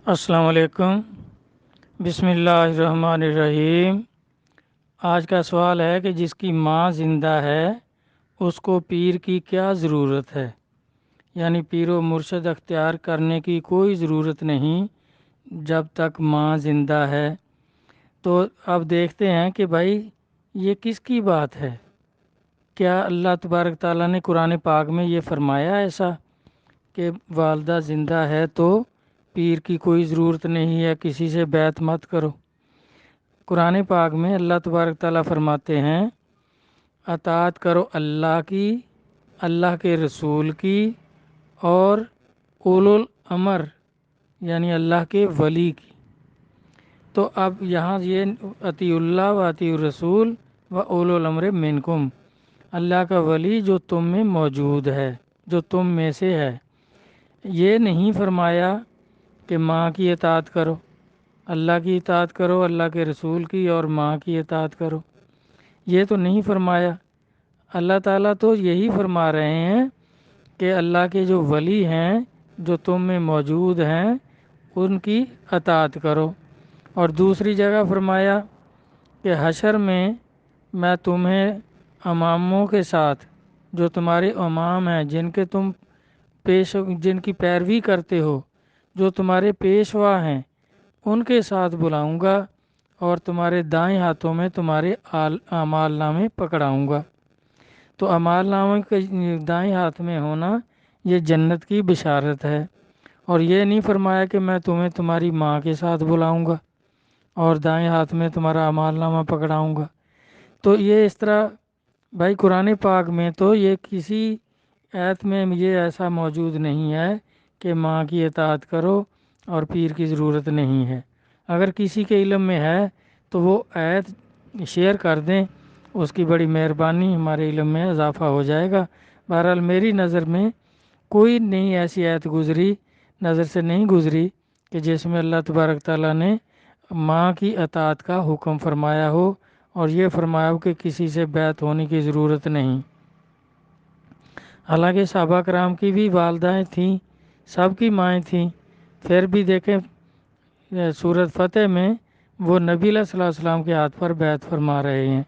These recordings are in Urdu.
السلام علیکم۔ بسم اللہ الرحمن الرحیم۔ آج کا سوال ہے کہ جس کی ماں زندہ ہے اس کو پیر کی کیا ضرورت ہے؟ یعنی پیر و مرشد اختیار کرنے کی کوئی ضرورت نہیں جب تک ماں زندہ ہے۔ تو اب دیکھتے ہیں کہ بھائی یہ کس کی بات ہے؟ کیا اللہ تبارک تعالیٰ نے قرآن پاک میں یہ فرمایا ایسا کہ والدہ زندہ ہے تو پیر کی کوئی ضرورت نہیں ہے، کسی سے بیعت مت کرو؟ قرآن پاک میں اللہ تبارک تعالیٰ فرماتے ہیں اطاعت کرو اللہ کی، اللہ کے رسول کی اور اولو الامر یعنی اللہ کے ولی کی۔ تو اب یہاں یہ اطیع اللہ و اطیع الرسول و اولو الامر منکم، اللہ کا ولی جو تم میں موجود ہے، جو تم میں سے ہے۔ یہ نہیں فرمایا کہ ماں کی اطاعت کرو، اللہ کی اطاعت کرو، اللہ کے رسول کی اور ماں کی اطاعت کرو، یہ تو نہیں فرمایا۔ اللہ تعالیٰ تو یہی فرما رہے ہیں کہ اللہ کے جو ولی ہیں جو تم میں موجود ہیں ان کی اطاعت کرو۔ اور دوسری جگہ فرمایا کہ حشر میں تمہیں اماموں کے ساتھ، جو تمہارے امام ہیں جن کی پیروی کرتے ہو، جو تمہارے پیشوا ہیں، ان کے ساتھ بلاؤں گا اور تمہارے دائیں ہاتھوں میں تمہارے اعمال نامے پکڑاؤں گا۔ تو اعمال نامے کے دائیں ہاتھ میں ہونا یہ جنت کی بشارت ہے۔ اور یہ نہیں فرمایا کہ میں تمہیں تمہاری ماں کے ساتھ بلاؤں گا اور دائیں ہاتھ میں تمہارا اعمال نامہ پکڑاؤں گا۔ تو یہ اس طرح بھائی قرآن پاک میں تو یہ کسی آیت میں یہ ایسا موجود نہیں ہے کہ ماں کی اطاعت کرو اور پیر کی ضرورت نہیں ہے۔ اگر کسی کے علم میں ہے تو وہ آیت شیئر کر دیں، اس کی بڑی مہربانی، ہمارے علم میں اضافہ ہو جائے گا۔ بہرحال میری نظر میں کوئی نہیں ایسی آیت نظر سے نہیں گزری کہ جس میں اللہ تبارک تعالیٰ نے ماں کی اطاعت کا حکم فرمایا ہو اور یہ فرمایا ہو کہ کسی سے بیعت ہونے کی ضرورت نہیں۔ حالانکہ صحابہ کرام کی بھی والدائیں تھیں، سب کی مائیں تھیں، پھر بھی دیکھیں سورۃ فتح میں وہ نبی علیہ الصلوۃ والسلام کے ہاتھ پر بیعت فرما رہے ہیں،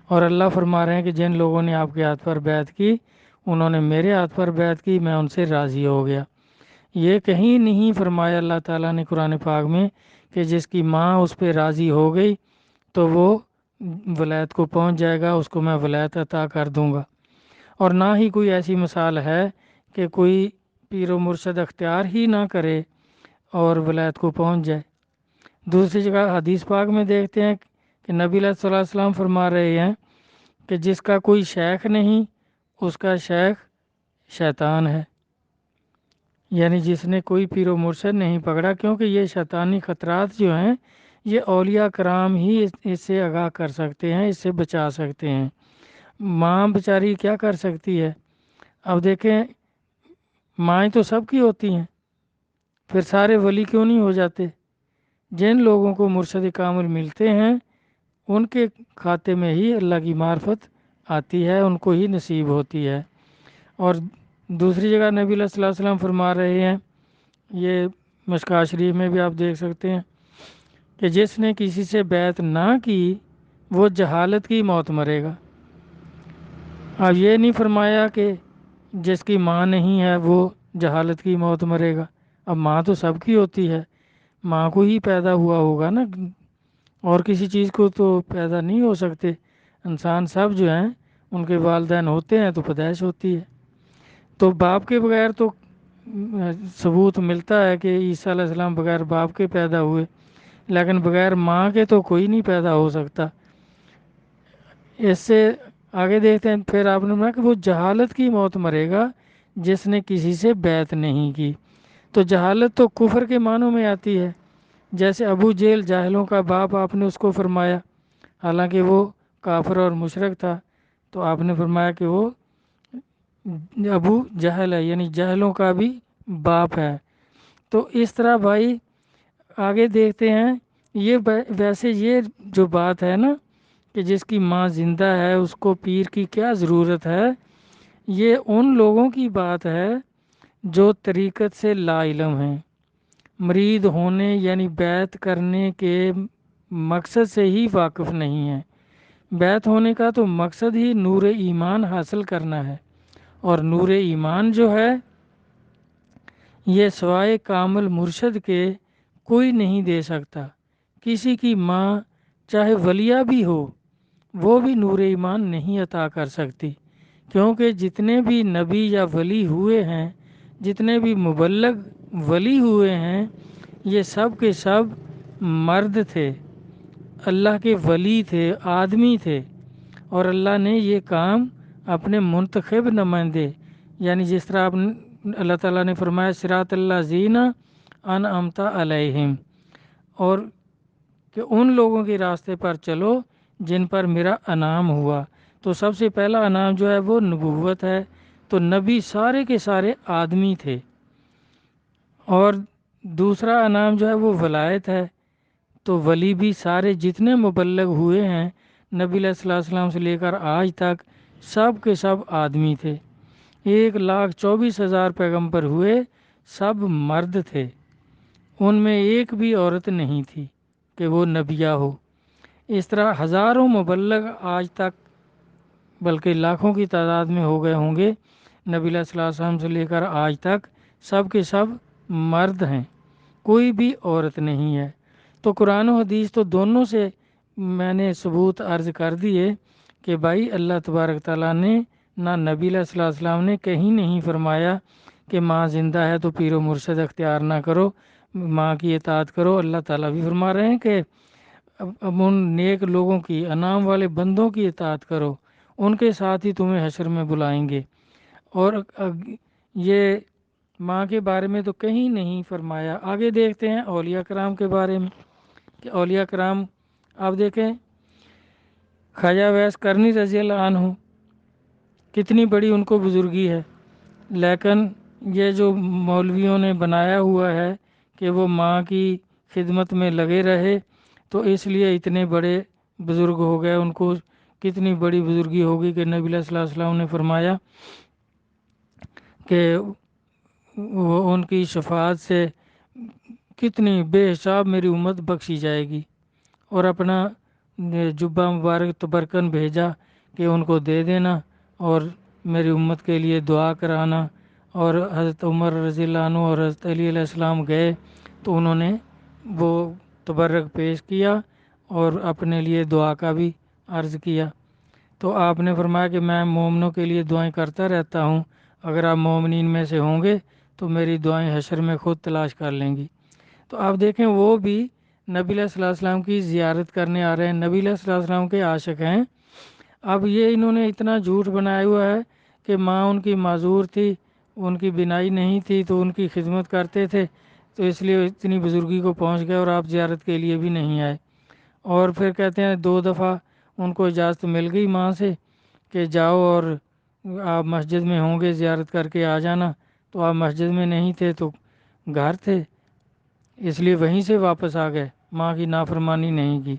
اور اللہ فرما رہے ہیں کہ جن لوگوں نے آپ کے ہاتھ پر بیعت کی انہوں نے میرے ہاتھ پر بیعت کی، میں ان سے راضی ہو گیا۔ یہ کہیں نہیں فرمایا اللہ تعالیٰ نے قرآن پاک میں کہ جس کی ماں اس پہ راضی ہو گئی تو وہ ولایت کو پہنچ جائے گا، اس کو میں ولایت عطا کر دوں گا۔ اور نہ ہی کوئی ایسی مثال ہے کہ کوئی پیر و مرشد اختیار ہی نہ کرے اور ولایت کو پہنچ جائے۔ دوسری جگہ حدیث پاک میں دیکھتے ہیں کہ نبی علیہ الصلوۃ والسلام فرما رہے ہیں کہ جس کا کوئی شیخ نہیں اس کا شیخ شیطان ہے، یعنی جس نے کوئی پیر و مرشد نہیں پکڑا، کیونکہ یہ شیطانی خطرات جو ہیں یہ اولیاء کرام ہی اس سے آگاہ کر سکتے ہیں، اس سے بچا سکتے ہیں۔ ماں بیچاری کیا کر سکتی ہے؟ اب دیکھیں مائیں تو سب کی ہوتی ہیں، پھر سارے ولی کیوں نہیں ہو جاتے؟ جن لوگوں کو مرشد کامل ملتے ہیں ان کے کھاتے میں ہی اللہ کی معرفت آتی ہے، ان کو ہی نصیب ہوتی ہے۔ اور دوسری جگہ نبی علیہ الصلوۃ والسلام فرما رہے ہیں، یہ مشکوٰۃ شریف میں بھی آپ دیکھ سکتے ہیں کہ جس نے کسی سے بیعت نہ کی وہ جہالت کی موت مرے گا۔ اب یہ نہیں فرمایا کہ جس کی ماں نہیں ہے وہ جہالت کی موت مرے گا۔ اب ماں تو سب کی ہوتی ہے، ماں کو ہی پیدا ہوا ہوگا نا، اور کسی چیز کو تو پیدا نہیں ہو سکتے۔ انسان سب جو ہیں ان کے والدین ہوتے ہیں تو پیدائش ہوتی ہے۔ تو باپ کے بغیر تو ثبوت ملتا ہے کہ عیسیٰ علیہ السلام بغیر باپ کے پیدا ہوئے، لیکن بغیر ماں کے تو کوئی نہیں پیدا ہو سکتا۔ اس سے آگے دیکھتے ہیں، پھر آپ نے بولا کہ وہ جہالت کی موت مرے گا جس نے کسی سے بیعت نہیں کی۔ تو جہالت تو کفر کے معنوں میں آتی ہے، جیسے ابو جہل جاہلوں کا باپ آپ نے اس کو فرمایا، حالانکہ وہ کافر اور مشرک تھا، تو آپ نے فرمایا کہ وہ ابو جہل ہے، یعنی جہلوں کا بھی باپ ہے۔ تو اس طرح بھائی آگے دیکھتے ہیں، یہ ویسے یہ جو بات ہے نا کہ جس کی ماں زندہ ہے اس کو پیر کی کیا ضرورت ہے، یہ ان لوگوں کی بات ہے جو طریقت سے لا علم ہیں، مرید ہونے یعنی بیعت کرنے کے مقصد سے ہی واقف نہیں ہیں۔ بیعت ہونے کا تو مقصد ہی نور ایمان حاصل کرنا ہے، اور نور ایمان جو ہے یہ سوائے کامل مرشد کے کوئی نہیں دے سکتا۔ کسی کی ماں چاہے ولیہ بھی ہو وہ بھی نور ایمان نہیں عطا کر سکتی، کیونکہ جتنے بھی نبی یا ولی ہوئے ہیں، جتنے بھی مبلغ ولی ہوئے ہیں، یہ سب کے سب مرد تھے، اللہ کے ولی تھے، آدمی تھے، اور اللہ نے یہ کام اپنے منتخب نمائندے، یعنی جس طرح اللہ تعالیٰ نے فرمایا صراط اللہ زینہ انعمت علیہم، اور کہ ان لوگوں کے راستے پر چلو جن پر میرا انعام ہوا۔ تو سب سے پہلا انعام جو ہے وہ نبوت ہے، تو نبی سارے کے سارے آدمی تھے، اور دوسرا انعام جو ہے وہ ولایت ہے، تو ولی بھی سارے جتنے مبلغ ہوئے ہیں نبی علیہ الصلوۃ والسلام سے لے کر آج تک سب کے سب آدمی تھے۔ 1,24,000 پیغمبر ہوئے، سب مرد تھے، ان میں ایک بھی عورت نہیں تھی کہ وہ نبیہ ہو۔ اس طرح ہزاروں مبلغ آج تک، بلکہ لاکھوں کی تعداد میں ہو گئے ہوں گے، نبی علیہ الصلوۃ والسلام سے لے کر آج تک سب کے سب مرد ہیں، کوئی بھی عورت نہیں ہے۔ تو قرآن و حدیث تو دونوں سے میں نے ثبوت عرض کر دیے کہ بھائی اللہ تبارک تعالیٰ نے نہ نبی علیہ الصلوۃ والسلام نے کہیں نہیں فرمایا کہ ماں زندہ ہے تو پیر و مرشد اختیار نہ کرو، ماں کی اطاعت کرو۔ اللہ تعالیٰ بھی فرما رہے ہیں کہ اب ان نیک لوگوں کی، انعام والے بندوں کی اطاعت کرو، ان کے ساتھ ہی تمہیں حشر میں بلائیں گے۔ اور یہ ماں کے بارے میں تو کہیں نہیں فرمایا۔ آگے دیکھتے ہیں اولیاء کرام کے بارے میں کہ اولیاء کرام آپ دیکھیں خواجہ ویس کرنی رضی اللہ عنہ کتنی بڑی ان کو بزرگی ہے، لیکن یہ جو مولویوں نے بنایا ہوا ہے کہ وہ ماں کی خدمت میں لگے رہے تو اس لیے اتنے بڑے بزرگ ہو گئے، ان کو کتنی بڑی بزرگی ہوگی کہ نبی علیہ الصلوۃ والسلام نے فرمایا کہ وہ ان کی شفاعت سے کتنی بے حساب میری امت بخشی جائے گی، اور اپنا جبہ مبارک تبرکن بھیجا کہ ان کو دے دینا اور میری امت کے لیے دعا کرانا۔ اور حضرت عمر رضی اللہ عنہ اور حضرت علی علیہ السلام گئے تو انہوں نے وہ تبرک پیش کیا اور اپنے لیے دعا کا بھی عرض کیا۔ تو آپ نے فرمایا کہ میں مومنوں کے لیے دعائیں کرتا رہتا ہوں، اگر آپ مومنین میں سے ہوں گے تو میری دعائیں حشر میں خود تلاش کر لیں گی۔ تو آپ دیکھیں وہ بھی نبی علیہ الصلوۃ والسلام کی زیارت کرنے آ رہے ہیں، نبی علیہ الصلوۃ والسلام کے عاشق ہیں۔ اب یہ انہوں نے اتنا جھوٹ بنایا ہوا ہے کہ ماں ان کی معذور تھی، ان کی بینائی نہیں تھی تو ان کی خدمت کرتے تھے، تو اس لیے اتنی بزرگی کو پہنچ گئے اور آپ زیارت کے لیے بھی نہیں آئے۔ اور پھر کہتے ہیں 2 دفعہ ان کو اجازت مل گئی ماں سے کہ جاؤ اور آپ مسجد میں ہوں گے زیارت کر کے آ جانا، تو آپ مسجد میں نہیں تھے تو گھر تھے، اس لیے وہیں سے واپس آ گئے، ماں کی نافرمانی نہیں کی۔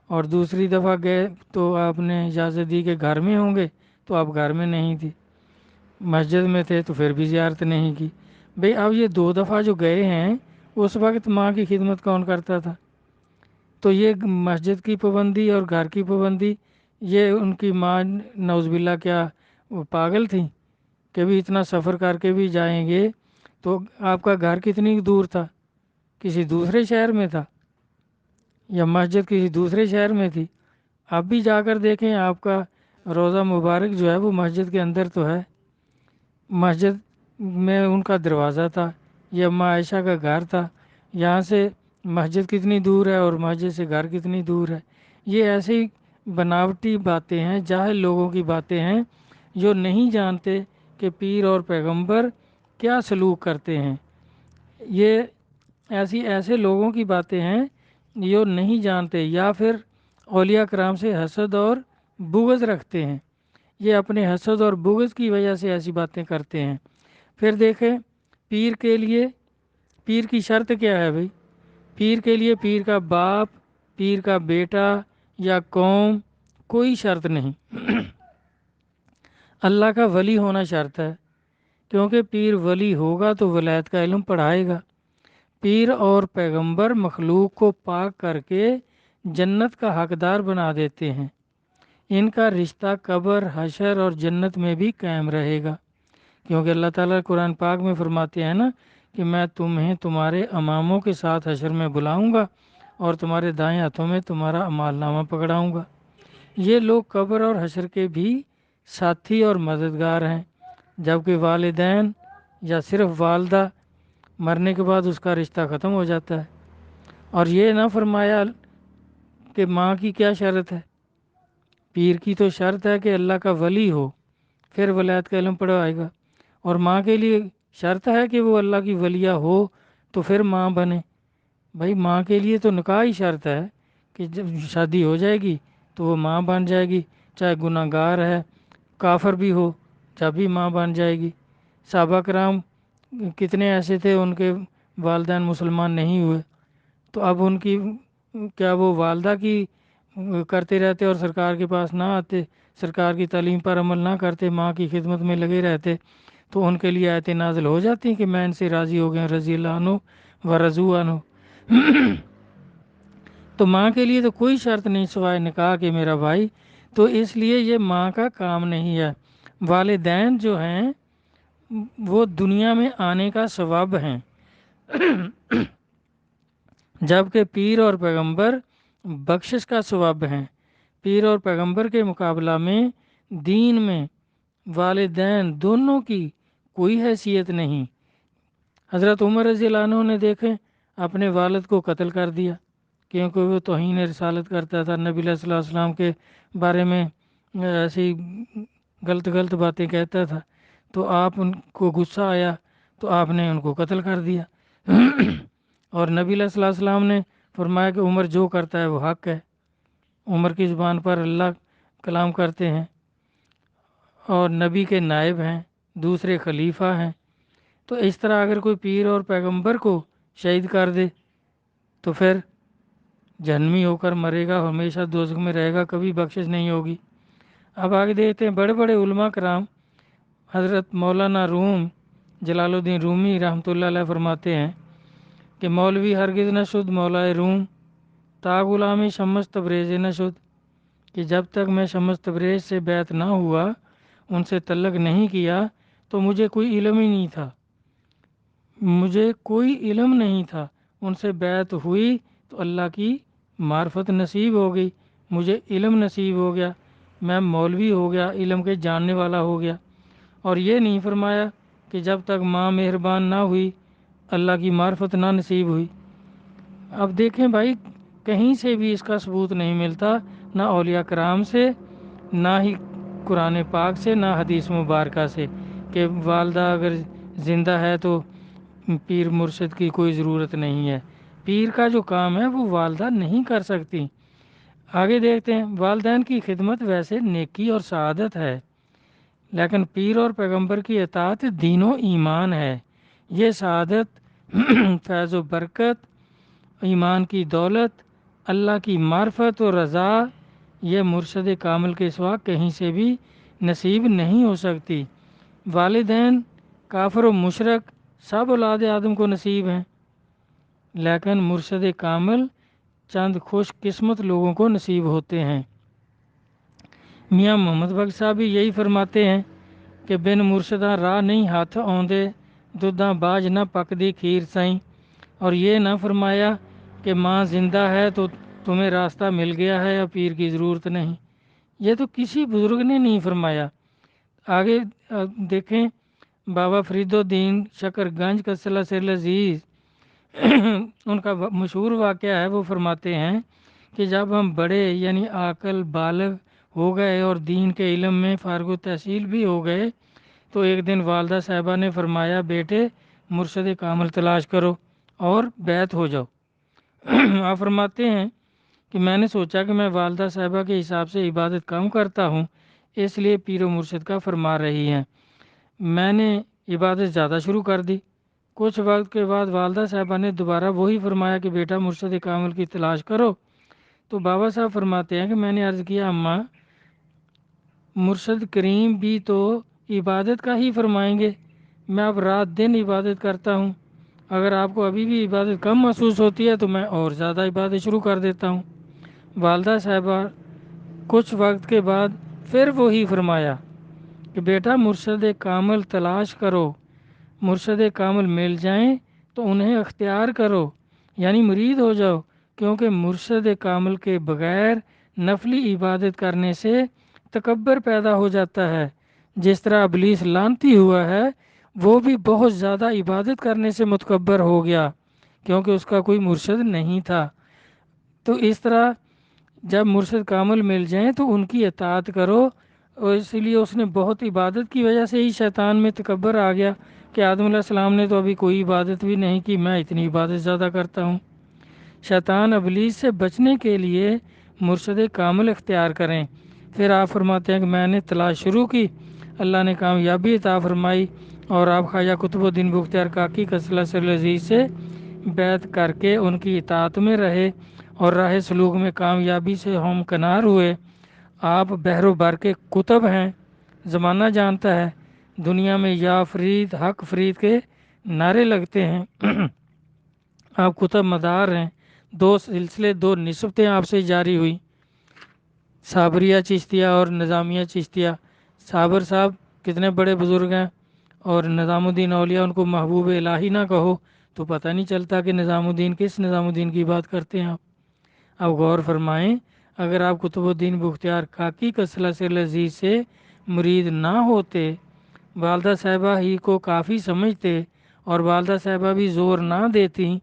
اور دوسری دفعہ گئے تو آپ نے اجازت دی کہ گھر میں ہوں گے، تو آپ گھر میں نہیں تھی، مسجد میں تھے تو پھر بھی زیارت نہیں کی۔ بھئی اب یہ 2 دفعہ جو گئے ہیں اس وقت ماں کی خدمت کون کرتا تھا؟ تو یہ مسجد کی پابندی اور گھر کی پابندی، یہ ان کی ماں نعوذ باللہ کیا وہ پاگل تھیں کہ بھی اتنا سفر کر کے بھی جائیں گے؟ تو آپ کا گھر کتنی دور تھا؟ کسی دوسرے شہر میں تھا یا مسجد کسی دوسرے شہر میں تھی؟ اب بھی جا کر دیکھیں، آپ کا روضہ مبارک جو ہے وہ مسجد کے اندر تو ہے، مسجد میں ان کا دروازہ تھا، یہ اماں عائشہ کا گھر تھا، یہاں سے مسجد کتنی دور ہے اور مسجد سے گھر کتنی دور ہے؟ یہ ایسی بناوٹی باتیں ہیں، جاہل لوگوں کی باتیں ہیں جو نہیں جانتے کہ پیر اور پیغمبر کیا سلوک کرتے ہیں۔ یہ ایسے لوگوں کی باتیں ہیں جو نہیں جانتے، یا پھر اولیاء کرام سے حسد اور بغض رکھتے ہیں، یہ اپنے حسد اور بغض کی وجہ سے ایسی باتیں کرتے ہیں۔ پھر دیکھیں پیر کے لیے، پیر کی شرط کیا ہے بھائی؟ پیر کے لیے پیر کا باپ، پیر کا بیٹا یا قوم کوئی شرط نہیں، اللہ کا ولی ہونا شرط ہے، کیونکہ پیر ولی ہوگا تو ولایت کا علم پڑھائے گا۔ پیر اور پیغمبر مخلوق کو پاک کر کے جنت کا حقدار بنا دیتے ہیں۔ ان کا رشتہ قبر، حشر اور جنت میں بھی قائم رہے گا، کیونکہ اللہ تعالیٰ قرآن پاک میں فرماتے ہیں نا کہ میں تمہیں تمہارے اماموں کے ساتھ حشر میں بلاؤں گا اور تمہارے دائیں ہاتھوں میں تمہارا اعمال نامہ پکڑاؤں گا۔ یہ لوگ قبر اور حشر کے بھی ساتھی اور مددگار ہیں، جبکہ والدین یا صرف والدہ مرنے کے بعد اس کا رشتہ ختم ہو جاتا ہے۔ اور یہ نہ فرمایا کہ ماں کی کیا شرط ہے۔ پیر کی تو شرط ہے کہ اللہ کا ولی ہو، پھر ولایت کا علم پڑھوائے گا، اور ماں کے لیے شرط ہے کہ وہ اللہ کی ولیہ ہو تو پھر ماں بنے۔ بھائی ماں کے لیے تو نکاح ہی شرط ہے کہ جب شادی ہو جائے گی تو وہ ماں بن جائے گی، چاہے گناہ گار ہے، کافر بھی ہو، جب بھی ماں بن جائے گی۔ صحابہ کرام کتنے ایسے تھے ان کے والدین مسلمان نہیں ہوئے، تو اب ان کی کیا وہ والدہ کی کرتے رہتے اور سرکار کے پاس نہ آتے، سرکار کی تعلیم پر عمل نہ کرتے، ماں کی خدمت میں لگے رہتے، تو ان کے لیے آیتیں نازل ہو جاتی ہیں کہ میں ان سے راضی ہو گیا، رضی اللہ عنہ و رضو عنہ۔ تو ماں کے لیے تو کوئی شرط نہیں سوائے نکاح کے میرا بھائی، تو اس لیے یہ ماں کا کام نہیں ہے۔ والدین جو ہیں وہ دنیا میں آنے کا سبب ہیں، جبکہ پیر اور پیغمبر بخشش کا سبب ہیں۔ پیر اور پیغمبر کے مقابلہ میں دین میں والدین دونوں کی کوئی حیثیت نہیں۔ حضرت عمر رضی اللہ عنہ نے دیکھیں اپنے والد کو قتل کر دیا، کیونکہ وہ توہین رسالت کرتا تھا، نبی علیہ الصلوۃ والسلام کے بارے میں ایسی غلط باتیں کہتا تھا، تو آپ ان کو غصہ آیا تو آپ نے ان کو قتل کر دیا۔ اور نبی علیہ الصلوۃ والسلام نے فرمایا کہ عمر جو کرتا ہے وہ حق ہے، عمر کی زبان پر اللہ کلام کرتے ہیں اور نبی کے نائب ہیں، دوسرے خلیفہ ہیں۔ تو اس طرح اگر کوئی پیر اور پیغمبر کو شہید کر دے تو پھر جہنمی ہو کر مرے گا، ہمیشہ دوزخ میں رہے گا، کبھی بخشش نہیں ہوگی۔ اب آگے دیکھتے ہیں بڑے بڑے علماء کرام، حضرت مولانا روم جلال الدین رومی رحمۃ اللہ علیہ فرماتے ہیں کہ مولوی ہرگز نہ شد مولائے روم تا غلامی شمس تبریز نہ شد، کہ جب تک میں شمس تبریز سے بیعت نہ ہوا، ان سے تعلق نہیں کیا، تو مجھے کوئی علم ہی نہیں تھا، مجھے کوئی علم نہیں تھا۔ ان سے بیعت ہوئی تو اللہ کی معرفت نصیب ہو گئی، مجھے علم نصیب ہو گیا، میں مولوی ہو گیا، علم کے جاننے والا ہو گیا۔ اور یہ نہیں فرمایا کہ جب تک ماں مہربان نہ ہوئی اللہ کی معرفت نہ نصیب ہوئی۔ اب دیکھیں بھائی کہیں سے بھی اس کا ثبوت نہیں ملتا، نہ اولیاء کرام سے، نہ ہی قرآن پاک سے، نہ حدیث مبارکہ سے، کہ والدہ اگر زندہ ہے تو پیر مرشد کی کوئی ضرورت نہیں ہے۔ پیر کا جو کام ہے وہ والدہ نہیں کر سکتی۔ آگے دیکھتے ہیں، والدین کی خدمت ویسے نیکی اور سعادت ہے، لیکن پیر اور پیغمبر کی اطاعت دین و ایمان ہے۔ یہ سعادت، فیض و برکت، ایمان کی دولت، اللہ کی معرفت و رضا، یہ مرشد کامل کے سوا کہیں سے بھی نصیب نہیں ہو سکتی۔ والدین کافر و مشرک سب اولاد آدم کو نصیب ہیں، لیکن مرشد کامل چند خوش قسمت لوگوں کو نصیب ہوتے ہیں۔ میاں محمد بخش صاحب بھی یہی فرماتے ہیں کہ بن مرشداں راہ نہیں ہاتھ آوندے، دودھاں باج نہ پکدی کھیر سائیں۔ اور یہ نہ فرمایا کہ ماں زندہ ہے تو تمہیں راستہ مل گیا ہے، اب پیر کی ضرورت نہیں، یہ تو کسی بزرگ نے نہیں فرمایا۔ آگے دیکھیں بابا فرید الدین شکر گنج قدس سر عزیز ان کا مشہور واقعہ ہے، وہ فرماتے ہیں کہ جب ہم بڑے یعنی عاقل بالغ ہو گئے اور دین کے علم میں فارغ التحصیل بھی ہو گئے، تو ایک دن والدہ صاحبہ نے فرمایا بیٹے مرشد کامل تلاش کرو اور بیعت ہو جاؤ۔ آپ فرماتے ہیں کہ میں نے سوچا کہ میں والدہ صاحبہ کے حساب سے عبادت کم کرتا ہوں، اس لیے پیر و مرشد کا فرما رہی ہیں، میں نے عبادت زیادہ شروع کر دی۔ کچھ وقت کے بعد والدہ صاحبہ نے دوبارہ وہی فرمایا کہ بیٹا مرشد کامل کی تلاش کرو، تو بابا صاحب فرماتے ہیں کہ میں نے عرض کیا اماں مرشد کریم بھی تو عبادت کا ہی فرمائیں گے، میں اب رات دن عبادت کرتا ہوں، اگر آپ کو ابھی بھی عبادت کم محسوس ہوتی ہے تو میں اور زیادہ عبادت شروع کر دیتا ہوں۔ والدہ صاحبہ کچھ وقت کے بعد پھر وہی فرمایا کہ بیٹا مرشد کامل تلاش کرو، مرشد کامل مل جائیں تو انہیں اختیار کرو، یعنی مرید ہو جاؤ، کیونکہ مرشد کامل کے بغیر نفلی عبادت کرنے سے تکبر پیدا ہو جاتا ہے۔ جس طرح ابلیس لعنتی ہوا ہے، وہ بھی بہت زیادہ عبادت کرنے سے متکبر ہو گیا کیونکہ اس کا کوئی مرشد نہیں تھا۔ تو اس طرح جب مرشد کامل مل جائیں تو ان کی اطاعت کرو، اور اسی لیے اس نے بہت عبادت کی وجہ سے ہی شیطان میں تکبر آ گیا کہ آدم علیہ السلام نے تو ابھی کوئی عبادت بھی نہیں کی، میں اتنی عبادت زیادہ کرتا ہوں۔ شیطان ابلیس سے بچنے کے لیے مرشد کامل اختیار کریں۔ پھر آپ فرماتے ہیں کہ میں نے تلاش شروع کی، اللہ نے کامیابی عطا فرمائی، اور آپ خواجہ قطب الدین بختیار کاکی قصلہ سر عزیز سے بیعت کر کے ان کی اطاعت میں رہے اور راہ سلوک میں کامیابی سے ہمکنار ہوئے۔ آپ بحر و بر کے کتب ہیں، زمانہ جانتا ہے، دنیا میں یا فرید حق فرید کے نعرے لگتے ہیں۔ آپ کتب مدار ہیں، 2 سلسلے 2 نسبتیں آپ سے جاری ہوئی، صابریہ چشتیہ اور نظامیہ چشتیہ۔ صابر صاحب کتنے بڑے بزرگ ہیں، اور نظام الدین اولیاء ان کو محبوب الہی نہ کہو تو پتہ نہیں چلتا کہ نظام الدین کس نظام الدین کی بات کرتے ہیں آپ۔ اب غور فرمائیں، اگر آپ قطب الدین بختیار کاکی قصلہ سر عزیز سے مرید نہ ہوتے، والدہ صاحبہ ہی کو کافی سمجھتے اور والدہ صاحبہ بھی زور نہ دیتی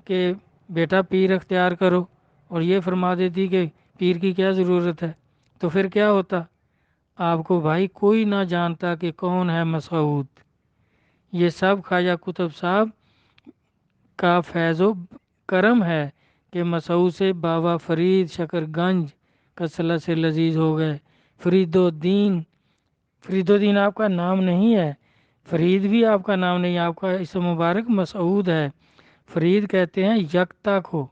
کہ بیٹا پیر اختیار کرو، اور یہ فرما دیتی کہ پیر کی کیا ضرورت ہے، تو پھر کیا ہوتا؟ آپ کو بھائی کوئی نہ جانتا کہ کون ہے مسعود۔ یہ سب خواجہ قطب صاحب کا فیض و کرم ہے کہ مسعود سے بابا فرید شکر گنج قصلہ سے لذیذ ہو گئے۔ فرید الدین آپ کا نام نہیں ہے، فرید بھی آپ کا نام نہیں، آپ کا اسم مبارک مسعود ہے۔ فرید کہتے ہیں یکتا کو،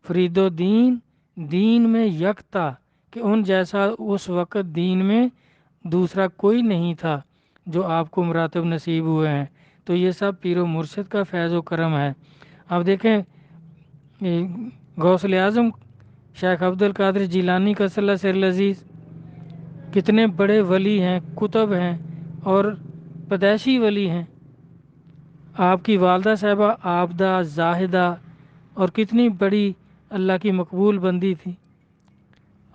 فرید الدین دین میں یکتا، کہ ان جیسا اس وقت دین میں دوسرا کوئی نہیں تھا جو آپ کو مراتب نصیب ہوئے ہیں۔ تو یہ سب پیر و مرشد کا فیض و کرم ہے۔ اب دیکھیں غوث اعظم شیخ عبد القادر جیلانی قصلہ سر العزیز کتنے بڑے ولی ہیں، کتب ہیں اور پیدائشی ولی ہیں۔ آپ کی والدہ صاحبہ عابدہ زاہدہ اور کتنی بڑی اللہ کی مقبول بندی تھی،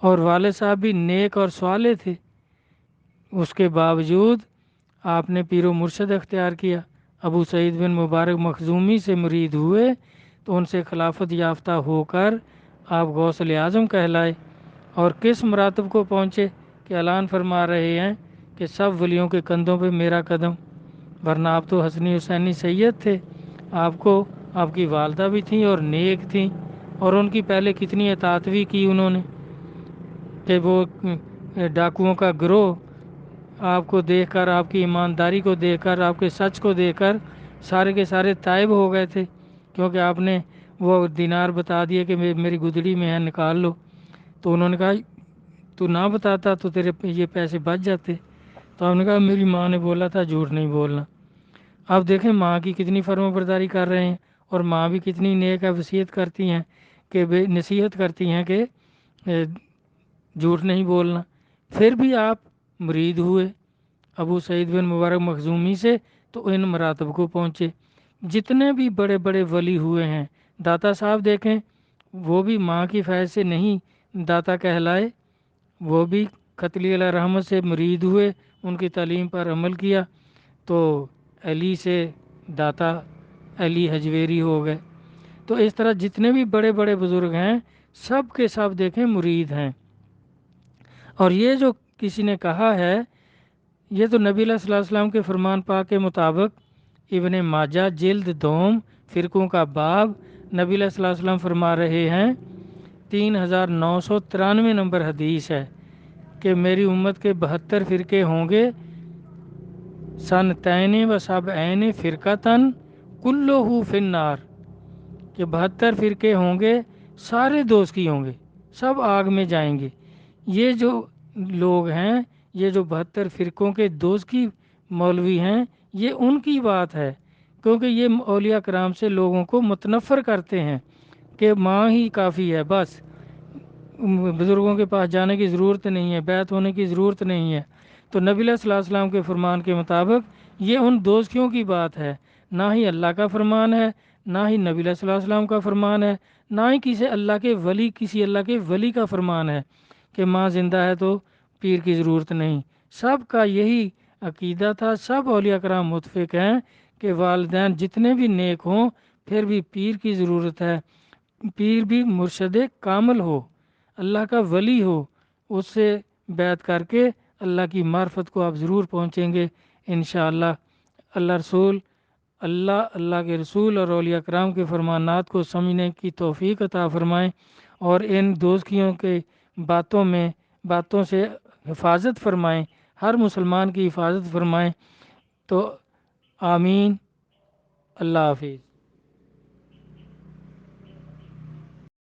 اور والد صاحب بھی نیک اور صالح تھے۔ اس کے باوجود آپ نے پیر و مرشد اختیار کیا۔ ابو سعید بن مبارک مخزومی سے مرید ہوئے تو ان سے خلافت یافتہ ہو کر آپ غوث اعظم کہلائے، اور کس مراتب کو پہنچے کہ اعلان فرما رہے ہیں کہ سب ولیوں کے کندھوں پہ میرا قدم، ورنہ آپ تو حسنی حسینی سید تھے۔ آپ کو آپ کی والدہ بھی تھیں اور نیک تھیں، اور ان کی پہلے کتنی اطاعت بھی کی انہوں نے کہ وہ ڈاکوؤں کا گروہ آپ کو دیکھ کر، آپ کی ایمانداری کو دیکھ کر، آپ کے سچ کو دیکھ کر سارے کے سارے تائب ہو گئے تھے، کیونکہ آپ نے وہ دینار بتا دیے کہ میری گدڑی میں ہے، نکال لو۔ تو انہوں نے کہا تو نہ بتاتا تو تیرے یہ پیسے بچ جاتے۔ تو آپ نے کہا میری ماں نے بولا تھا جھوٹ نہیں بولنا۔ اب دیکھیں ماں کی کتنی فرما برداری کر رہے ہیں، اور ماں بھی کتنی نیک ہے، وصیت کرتی ہیں کہ نصیحت کرتی ہیں کہ جھوٹ نہیں بولنا۔ پھر بھی آپ مرید ہوئے ابو سعید بن مبارک مخزومی سے تو ان مراتب کو پہنچے۔ جتنے بھی بڑے بڑے ولی ہوئے ہیں، داتا صاحب دیکھیں، وہ بھی ماں کی فیض سے نہیں داتا کہلائے، وہ بھی قتلی علیہ رحمت سے مرید ہوئے، ان کی تعلیم پر عمل کیا تو علی سے داتا علی حجویری ہو گئے۔ تو اس طرح جتنے بھی بڑے بڑے بزرگ ہیں سب کے سب دیکھیں مرید ہیں۔ اور یہ جو کسی نے کہا ہے، یہ تو نبی علیہ الصلوۃ والسلام کے فرمان پاک کے مطابق ابن ماجہ جلد دوم فرقوں کا باب، نبی علیہ الصلوۃ والسلام فرما رہے ہیں 3993 نمبر حدیث ہے کہ میری امت کے 72 فرقے ہوں گے، سنتین و سبعین فرقتن کلہ فی النار، کہ 72 فرقے ہوں گے، سارے دوزخی ہوں گے، سب آگ میں جائیں گے۔ یہ جو لوگ ہیں، یہ جو 72 فرقوں کے دوزخی مولوی ہیں، یہ ان کی بات ہے کیونکہ یہ اولیاء کرام سے لوگوں کو متنفر کرتے ہیں کہ ماں ہی کافی ہے، بس بزرگوں کے پاس جانے کی ضرورت نہیں ہے، بیعت ہونے کی ضرورت نہیں ہے۔ تو نبی علیہ الصلوۃ والسلام کے فرمان کے مطابق یہ ان دوستیوں کی بات ہے، نہ ہی اللہ کا فرمان ہے، نہ ہی نبی علیہ الصلوۃ والسلام کا فرمان ہے، نہ ہی کسی اللہ کے ولی کا فرمان ہے کہ ماں زندہ ہے تو پیر کی ضرورت نہیں۔ سب کا یہی عقیدہ تھا، سب اولیاء کرام متفق ہیں کہ والدین جتنے بھی نیک ہوں پھر بھی پیر کی ضرورت ہے، پیر بھی مرشد کامل ہو، اللہ کا ولی ہو، اس سے بیعت کر کے اللہ کی معرفت کو آپ ضرور پہنچیں گے انشاءاللہ۔ اللہ کے رسول اور اولیاء کرام کے فرمانات کو سمجھنے کی توفیق عطا فرمائیں، اور ان دوستیوں کے باتوں سے حفاظت فرمائیں، ہر مسلمان کی حفاظت فرمائیں۔ تو آمین۔ اللہ حافظ۔